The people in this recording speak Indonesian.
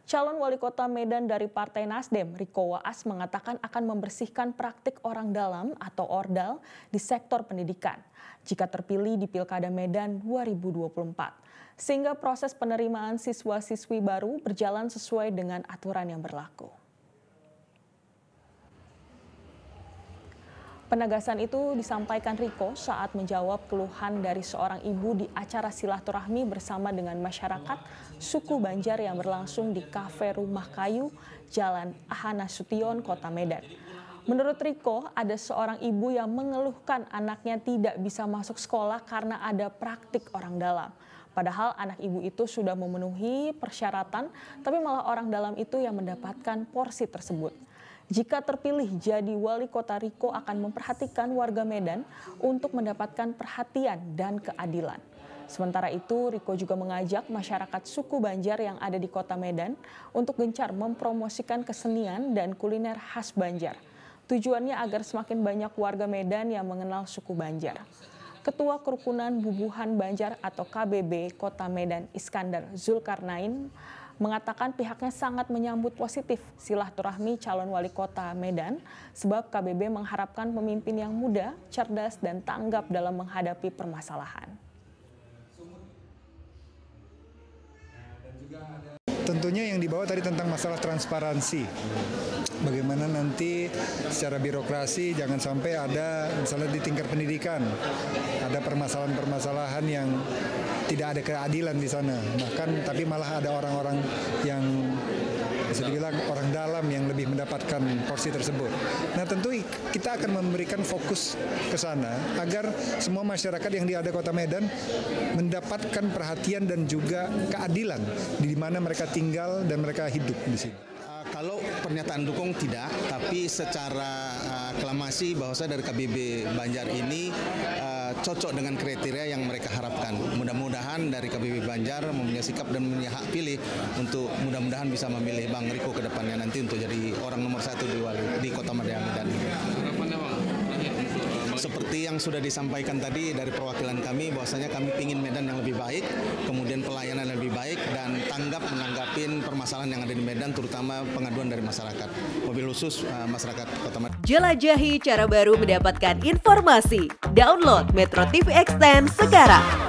Calon wali kota Medan dari Partai Nasdem, Riko Waas, mengatakan akan membersihkan praktik orang dalam atau ordal di sektor pendidikan jika terpilih di Pilkada Medan 2024. Sehingga proses penerimaan siswa-siswi baru berjalan sesuai dengan aturan yang berlaku. Penegasan itu disampaikan Riko saat menjawab keluhan dari seorang ibu di acara silaturahmi bersama dengan masyarakat suku Banjar yang berlangsung di Kafe Rumah Kayu, Jalan Ahana Sution, Kota Medan. Menurut Riko, ada seorang ibu yang mengeluhkan anaknya tidak bisa masuk sekolah karena ada praktik orang dalam. Padahal anak ibu itu sudah memenuhi persyaratan, tapi malah orang dalam itu yang mendapatkan porsi tersebut. Jika terpilih jadi wali kota, Riko akan memperhatikan warga Medan untuk mendapatkan perhatian dan keadilan. Sementara itu, Riko juga mengajak masyarakat suku Banjar yang ada di kota Medan untuk gencar mempromosikan kesenian dan kuliner khas Banjar. Tujuannya agar semakin banyak warga Medan yang mengenal suku Banjar. Ketua Kerukunan Bubuhan Banjar atau KBB Kota Medan, Iskandar Zulkarnain, mengatakan pihaknya sangat menyambut positif silaturahmi calon wali kota Medan sebab KBB mengharapkan pemimpin yang muda, cerdas, dan tanggap dalam menghadapi permasalahan. Tentunya yang dibawa tadi tentang masalah transparansi. Bagaimana nanti secara birokrasi jangan sampai ada misalnya di tingkat pendidikan ada permasalahan-permasalahan yang tidak ada keadilan di sana. Bahkan tapi malah ada orang-orang yang bisa dibilang orang dalam yang lebih mendapatkan porsi tersebut. Nah tentu kita akan memberikan fokus ke sana agar semua masyarakat yang di ada Kota Medan mendapatkan perhatian dan juga keadilan di mana mereka tinggal dan mereka hidup di sini. Kalau pernyataan dukung tidak, tapi secara aklamasi bahwasanya dari KBB Banjar ini cocok dengan kriteria yang mereka harapkan. Mudah-mudahan dari KBB Banjar mempunyai sikap dan mempunyai hak pilih untuk mudah-mudahan bisa memilih Bang Riko ke depannya nanti untuk jadi orang nomor 1 di Kota Medan. Seperti yang sudah disampaikan tadi dari perwakilan kami, bahwasanya kami ingin Medan yang lebih baik, kemudian pelayanan yang lebih baik, dan tanggap menanggapin permasalahan yang ada di Medan, terutama pengaduan dari masyarakat, mobil khusus masyarakat Kota Medan. Jelajahi cara baru mendapatkan informasi. Download Metro TV Extend sekarang.